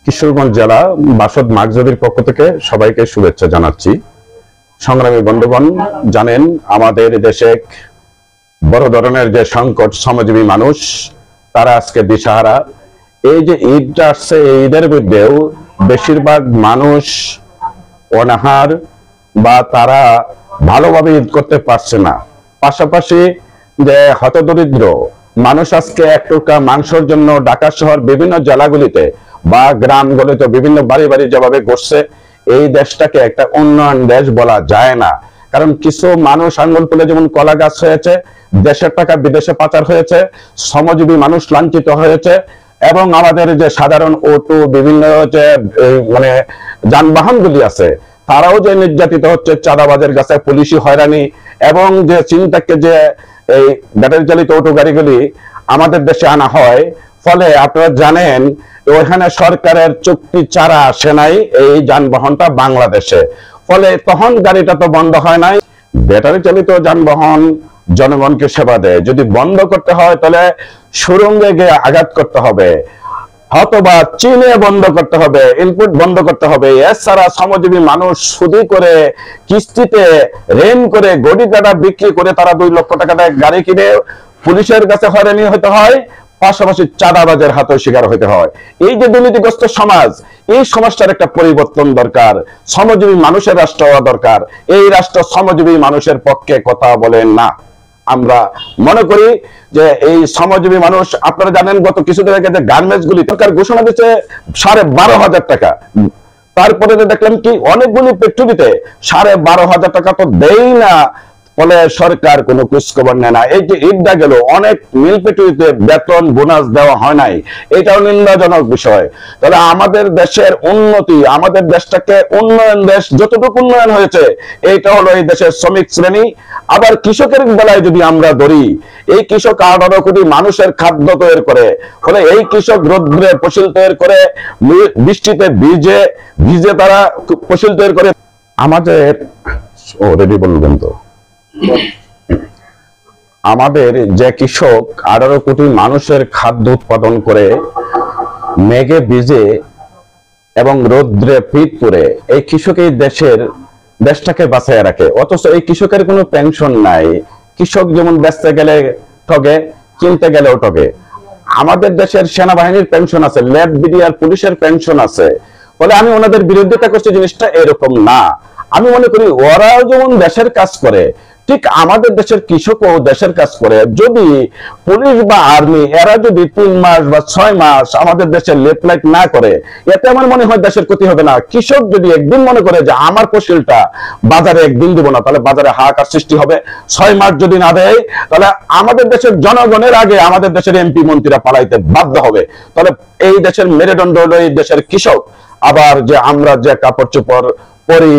কিশোরগঞ্জ জেলা বাসদ মাগজাদির পক্ষ থেকে সবাইকে শুভেচ্ছা জানাচ্ছি। সংগ্রামী বন্ধুগণ, জানেন আমাদের দেশে বড় ধরনের যে সংকট, শ্রমজীবী মানুষ তারা আজকে দিশাহারা। এই যে ঈদটা আসছে, এই ঈদের মধ্যেও বেশিরভাগ মানুষ অনাহার বা তারা ভালোভাবে ঈদ করতে পারছে না। পাশাপাশি যে হতদরিদ্র মানুষ আজকে এক টুকরা মাংসের জন্য ঢাকা শহর বিভিন্ন জেলাগুলিতে বা গ্রামগুলিতে বিভিন্ন বাড়ি বাড়ি যেভাবে ঘটছে, এই দেশটাকে একটা উন্নয়ন দেশ বলা যায় না। কারণ কিছু মানুষ আঙ্গুল ফুলে যেমন কলা গাছ হয়েছে, দেশের টাকা বিদেশে পাচার হয়েছে, শ্রমজীবী মানুষ লাঞ্ছিত হয়েছে, এবং আমাদের যে সাধারণ অটো বিভিন্ন যে মানে যানবাহনগুলি আছে তারাও যে নির্যাতিত হচ্ছে, চাঁদাবাজের কাছে পুলিশি হয়রানি, এবং যে চিন্তাকে যে এই ব্যাটারি চালিত অটো গাড়িগুলি আমাদের দেশে আনা হয়, ফলে আপনারা জানেন ওইখানে সরকারের চুক্তি ছাড়া আসে নাই এই যানবাহনটা বাংলাদেশে। ফলে তখন গাড়িটা তো বন্ধ হয় নাই। ব্যাটারি চালিত যানবাহন জনগণকে সেবা দেয়, যদি বন্ধ করতে হয় তাহলে সুরঙ্গে গিয়ে আঘাত করতে হবে, অথবা চীনে বন্ধ করতে হবে, ইনপুট বন্ধ করতে হবে। এছাড়া শ্রমজীবী মানুষ সুদি করে, কিস্তিতে ঋণ করে, গড়ি কাটা বিক্রি করে তারা 2 লক্ষ টাকা দিয়ে গাড়ি কিনে পুলিশের কাছে হয়রানি হতে হয়, পাশাপাশি চাঁদাবাজের হাতে শিকার হতে হয়। এই যে দুর্নীতিগ্রস্ত সমাজ, এই সমাজটার একটা পরিবর্তন দরকার। শ্রমজীবী মানুষের রাষ্ট্র হওয়া দরকার। এই রাষ্ট্র শ্রমজীবী মানুষের পক্ষে কথা বলেন না। আমরা মনে করি যে এই শ্রমজীবী মানুষ, আপনারা জানেন গত কিছুদিন আগে যে গার্মেন্টস গুলি সরকার ঘোষণা দিচ্ছে 12,500 টাকা, তারপরে দেখলাম কি অনেকগুলি ফ্যাক্টরিতে 12,500 টাকা তো দেই না, ফলে সরকার কোনো খোঁজখবর নেয় না। এই যে ঈদটা গেল, অনেক মিল ফ্যাক্টরিতে বেতন বোনাস দেওয়া হয় নাই, এটাও নিন্দাজনক বিষয়। তাহলে আমাদের দেশের উন্নতি, আমাদের দেশটাকে উন্নয়ন দেশ যতটুকু উন্নয়ন হয়েছে, এইটা হলো এই দেশের শ্রমিক শ্রেণী। আবার কৃষকের বেলায় যদি আমরা ধরি, এই কৃষক 18 কোটি মানুষের খাদ্য তৈরি করে, ফলে এই কৃষক রোদ্রে ফসল তৈরি করে, বৃষ্টিতে ভিজে তারা ফসল তৈরি করে। আমাদের রেডি বলবেন তো, আমাদের যে কৃষক 18 কোটি মানুষের খাদ্য উৎপাদন করে মেঘে ভিজে এবং রৌদ্রে পিঠ পরে, এই কৃষক এই দেশটাকে বাঁচায় রাখে। অথচ এই কৃষকের কোনো পেনশন নাই। কৃষক যেমন বেচতে গেলে ঠগে, কিনতে গেলেও ঠগে। আমাদের দেশের সেনাবাহিনীর পেনশন আছে, ল্যাব বিডিআর পুলিশের পেনশন আছে। ফলে আমি ওনাদের বিরোধিতা করছি, জিনিসটা এরকম না। আমি মনে করি ওরাও যেমন দেশের কাজ করে, ঠিক আমাদের দেশের কৃষকও দেশের কাজ করে। যদি পুলিশ বা আর্মি এরা যদি 3 মাস বা 6 মাস আমাদের দেশে লেট লাইট না করে, এতে আমার মনে হয় দেশের ক্ষতি হবে না। কৃষক যদি একদিন মনে করে যে আমার ফসলটা বাজারে একদিন দিব না, তাহলে বাজারে হাহাকার সৃষ্টি হবে। 6 মাস যদি না দেয়, তাহলে আমাদের দেশের জনগণের আগে আমাদের দেশের এমপি মন্ত্রীরা পালাইতে বাধ্য হবে। তাহলে এই দেশের মেরুদণ্ড হলো এই দেশের কৃষক। আবার যে আমরা যে কাপড় চোপড় পরি,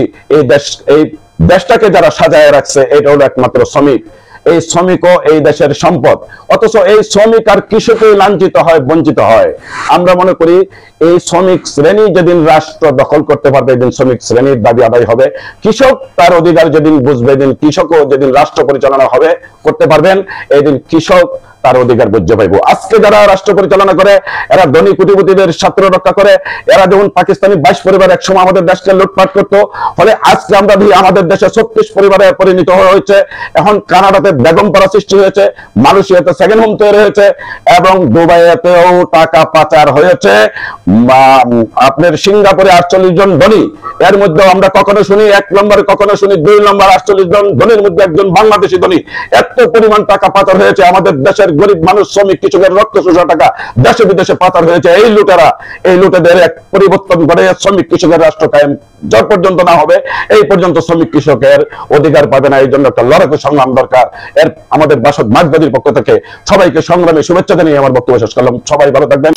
এই দেশটাকে যারা সাজায় রাখছে, এটা হলো একমাত্র শ্রমিক। এই শ্রমিকও এই দেশের সম্পদ। অথচ এই শ্রমিক আর কৃষকই লাঞ্ছিত হয়, বঞ্চিত হয়। আমরা মনে করি এই শ্রমিক শ্রেণী যেদিন রাষ্ট্র দখল করতে পারবে, এদিন শ্রমিক শ্রেণীর দাবি আদায় হবে। কৃষক তার অধিকার যেদিন বুঝবে, এদিন কৃষকও যেদিন রাষ্ট্র পরিচালনা হবে করতে পারবেন, এদিন কৃষক তার অধিকার বুঝতে পাইব। আজকে যারা রাষ্ট্র পরিচালনা করে, এরা ধনী কোটিপতিদের স্বার্থ রক্ষা করে। এরা যেমন পাকিস্তানি 22 পরিবার একসময় আমাদের দেশকে লুটপাট করতো, ফলে আজকে আমরা আমাদের দেশে 36 পরিবারে পরিণত হয়েছে। এখন কানাডাতে বেগমপাড়া সৃষ্টি হয়েছে, মালয়েশিয়াতে সেকেন্ড হোম তৈরি হয়েছে, এবং দুবাইতেও টাকা পাচার হয়েছে। আপনার সিঙ্গাপুরে 48 জন ধনী, এর মধ্যে আমরা কখনো শুনি 1 নম্বরে, কখনো শুনি 2 নম্বর। 48 জন ধনীর মধ্যে একজন বাংলাদেশি ধনী। এত পরিমাণ টাকা পাচার হয়েছে, আমাদের দেশের গরিব মানুষ, শ্রমিক, কৃষকের রক্ত শোষা টাকা দেশে বিদেশে পাচার হয়েছে। এই লুটেরা, এই লুটেদের এক পরিবর্তন করে শ্রমিক কৃষকের রাষ্ট্র কায়েম যত পর্যন্ত না হবে, এই পর্যন্ত শ্রমিক কৃষকের অধিকার পাবে না। এই জন্য একটা লড়াকু সংগ্রাম দরকার। এর আমাদের বাসদ মাগজাদির পক্ষ থেকে সবাইকে সংগ্রামে শুভেচ্ছা জানিয়ে আমার বক্তব্য শেষ করলাম। সবাই ভালো থাকবেন।